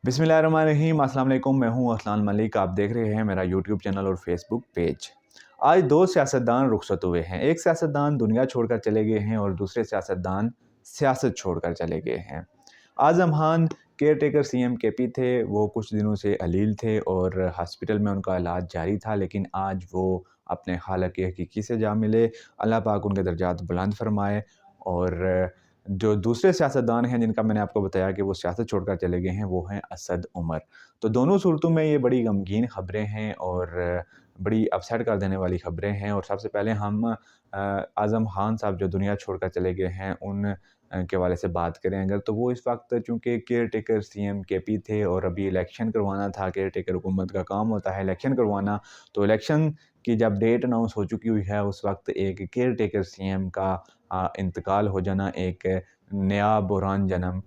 बिस्मिल्लाहिर्रहमानिर्रहीम, अस्सलाम वालेकुम। मैं हूं असलान मलिक। आप देख रहे हैं मेरा यूट्यूब चैनल और फेसबुक पेज। आज दो सियासतदान रुखसत हुए हैं। एक सियासतदान दुनिया छोड़कर चले गए हैं और दूसरे सियासतदान सियासत छोड़कर चले गए हैं। Azam Khan caretaker CM KP थे। वो कुछ दिनों से अलील थे और हॉस्पिटल में उनका इलाज जारी था, लेकिन आज वो अपने खालिक हकीकी से जा मिले। अल्लाह पाक उनके दर्जात बुलंद फरमाए। और जो दूसरे सियासतदान हैं जिनका मैंने आपको बताया कि वो सियासत छोड़कर चले गए हैं, वो हैं असद उमर। तो दोनों सूरतों में ये बड़ी गमगीन ख़बरें हैं और बड़ी अपसेट कर देने वाली ख़बरें हैं। और सबसे पहले हम आज़म खान साहब जो दुनिया छोड़कर चले गए हैं उन के हवाले से बात करें अगर, तो वो इस वक्त चूँकि केयर टेकर सीएम केपी थे और अभी इलेक्शन करवाना था। केयर टेकर हुकूमत का काम होता है इलेक्शन करवाना। तो इलेक्शन की जब डेट अनाउंस हो चुकी हुई है, उस वक्त एक केयर टेकर सीएम का इंतकाल हो जाना एक नया बुहरान जन्म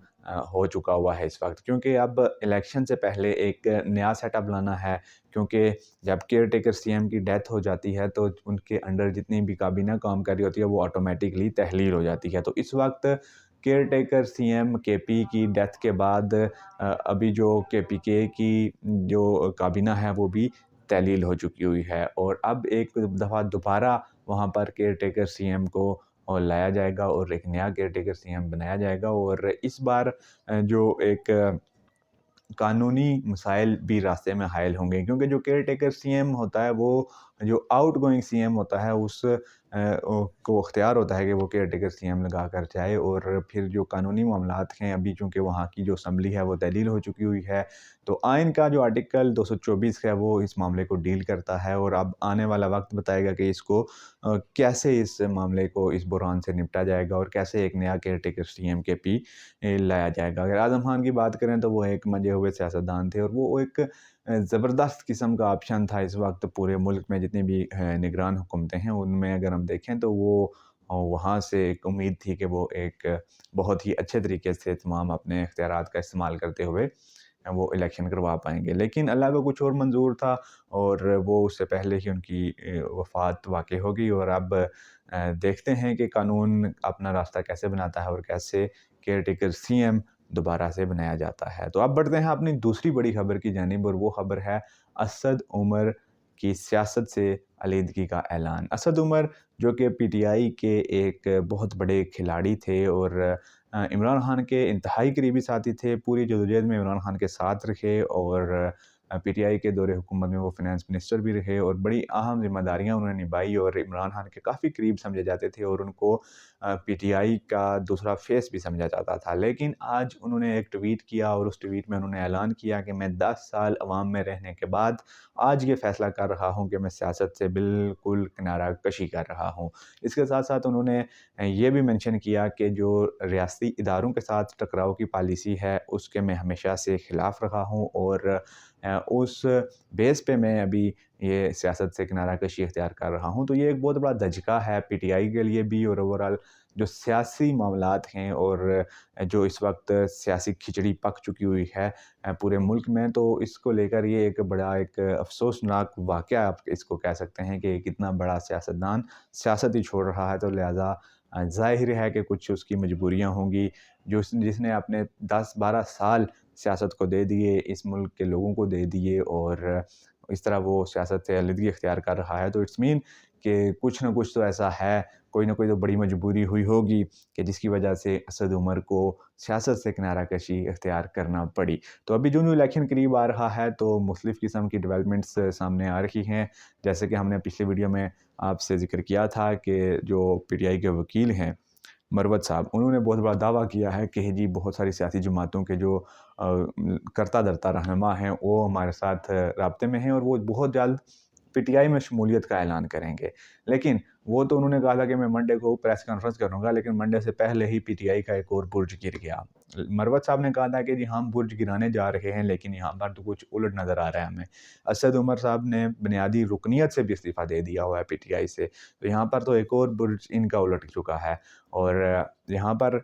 हो चुका हुआ है इस वक्त, क्योंकि अब इलेक्शन से पहले एक नया सेटअप लाना है। क्योंकि जब केयर टेकर सीएम की डेथ हो जाती है तो उनके अंडर जितनी भी काबीना काम कर रही होती है वो ऑटोमेटिकली तहलील हो जाती है। तो इस वक्त केयर टेकर सीएम केपी की डेथ के बाद अभी जो केपीके की जो काबीना है वो भी तहलील हो चुकी हुई है। और अब एक दफ़ा दोबारा वहाँ पर केयर टेकर सीएम को लाया जाएगा और एक नया केयर टेकर सीएम बनाया जाएगा। और इस बार जो एक कानूनी मसाइल भी रास्ते में हायल होंगे, क्योंकि जो केयर टेकर सीएम होता है वो जो आउट गोइंग सीएम होता है उस को अख्तियार होता है कि वो केयर टेकर सीएम लगा कर जाए। और फिर जो कानूनी मामलात हैं, अभी चूँकि वहाँ की जो असम्बली है वो तहलील हो चुकी हुई है, तो आइन का जो आर्टिकल 224 है वो इस मामले को डील करता है। और अब आने वाला वक्त बताएगा कि इसको कैसे इस मामले को इस बुहरान से निपटा जाएगा और कैसे एक नया केयर टेकर सीएम के पी लाया जाएगा। अगर आज़म खान की बात करें तो वो एक मंजे हुए सियासतदान थे और वो एक ज़बरदस्त किस्म का ऑप्शन था इस वक्त पूरे मुल्क में। जितनी भी निगरान हुकूमतें हैं उनमें अगर हम देखें तो वो वहाँ से एक उम्मीद थी कि वो एक बहुत ही अच्छे तरीके से तमाम अपने इख्तियारात का इस्तेमाल करते हुए वो इलेक्शन करवा पाएँगे। लेकिन अल्लाह को कुछ और मंज़ूर था और वो उससे पहले ही उनकी वफ़ात वाक़ई हो गई। और अब देखते हैं कि कानून अपना रास्ता कैसे बनाता है और कैसे केयर टेकर सीएम दोबारा से बनाया जाता है। तो अब बढ़ते हैं अपनी दूसरी बड़ी खबर की जानिब, और वो खबर है असद उमर की सियासत से अलहदगी का ऐलान। असद उमर जो कि पीटीआई के एक बहुत बड़े खिलाड़ी थे और इमरान खान के इंतहाई करीबी साथी थे। पूरी जदोजहद में इमरान खान के साथ रहे और पीटीआई के दौरे हुकूमत में वो फ़ाइनेंस मिनिस्टर भी रहे और बड़ी अहम ज़िम्मेदारियाँ उन्होंने निभाई और इमरान खान के काफ़ी करीब समझे जाते थे और उनको पीटीआई का दूसरा फेस भी समझा जाता था। लेकिन आज उन्होंने एक ट्वीट किया और उस ट्वीट में उन्होंने ऐलान किया कि मैं 10 साल अवाम में रहने के बाद आज ये फ़ैसला कर रहा हूँ कि मैं सियासत से बिल्कुल किनारा कशी कर रहा हूँ। इसके साथ-साथ उन्होंने ये भी मेंशन किया कि जो रियासती इदारों के साथ टकराव की पॉलिसी है, उसके मैं हमेशा से खिलाफ़ रहा हूँ और उस बेस पे मैं अभी ये सियासत से किनारा कशी इख्तियार कर रहा हूँ। तो ये एक बहुत बड़ा धचका है पीटीआई के लिए भी और ओवरऑल जो सियासी मामलात हैं और जो इस वक्त सियासी खिचड़ी पक चुकी हुई है पूरे मुल्क में, तो इसको लेकर ये एक बड़ा एक अफ़सोसनाक वाक़या आप इसको कह सकते हैं कि कितना बड़ा सियासतदान सियासत ही छोड़ रहा है। तो लिहाज़ा ज़ाहिर है कि कुछ उसकी मजबूरियाँ होंगी। जिसने अपने 10-12 साल सियासत को दे दिए, इस मुल्क के लोगों को दे दिए और इस तरह वो सियासत से अलहदगी इख्तियार कर रहा है, तो इट्स मीन कि कुछ ना कुछ तो ऐसा है, कोई ना कोई तो बड़ी मजबूरी हुई होगी कि जिसकी वजह से असद उमर को सियासत से किनारा कशी इख्तियार करना पड़ी। तो अभी जो इलेक्शन करीब आ रहा है तो मुख्तलिफ़ किस्म की डेवलपमेंट्स सामने आ रही हैं। जैसे कि हमने पिछले वीडियो में आपसे ज़िक्र किया था कि जो पीटीआई के वकील हैं मरवत साहब, उन्होंने बहुत बड़ा दावा किया है कि जी बहुत सारी सियासी जमातों के जो करता धरता रहनुमा हैं वो हमारे साथ राब्ते में हैं और वो बहुत जल्द पीटीआई में शमूलियत का ऐलान करेंगे। लेकिन वो तो उन्होंने कहा था कि मैं मंडे को प्रेस कॉन्फ्रेंस करूँगा, लेकिन मंडे से पहले ही पीटीआई का एक और बुर्ज गिर गया। मरवत साहब ने कहा था कि जी हम बुर्ज गिराने जा रहे हैं, लेकिन यहाँ पर तो कुछ उलट नज़र आ रहा है हमें। असद उमर साहब ने बुनियादी रुकनीत से भी इस्तीफ़ा दे दिया हुआ है पीटीआई से, तो यहाँ पर तो एक और बुर्ज इनका उलट चुका है और यहाँ पर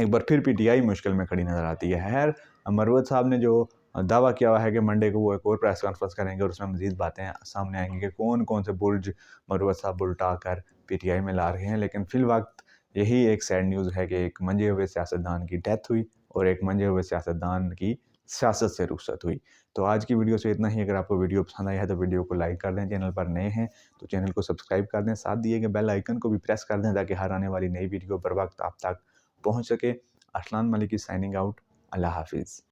एक बार फिर पीटीआई मुश्किल में खड़ी नज़र आती है। खैर, मरवत साहब ने जो दावा किया हुआ है कि मंडे को वो एक और प्रेस कॉन्फ्रेंस करेंगे और उसमें मज़ीद बातें सामने आएँगी कि कौन-कौन से बुर्ज मरवत साहब उल्टा कर पीटीआई में ला रहे हैं। लेकिन फ़िलवक़्त यही एक सैड न्यूज़ है कि एक मंजे हुए सियासतदान की डेथ हुई और एक मंजे हुए सियासतदान की सियासत से रुखसत हुई। तो आज की वीडियो से इतना ही। अगर आपको वीडियो पसंद आई है तो वीडियो को लाइक कर दें, चैनल पर नए हैं तो चैनल को सब्सक्राइब कर दें, साथ दिए गए बेल आइकन को भी प्रेस कर दें ताकि हर आने वाली नई वीडियो बर वक्त आप तक पहुँच सके। अरसलान मलिक की साइनिंग आउट। अल्लाह हाफिज़।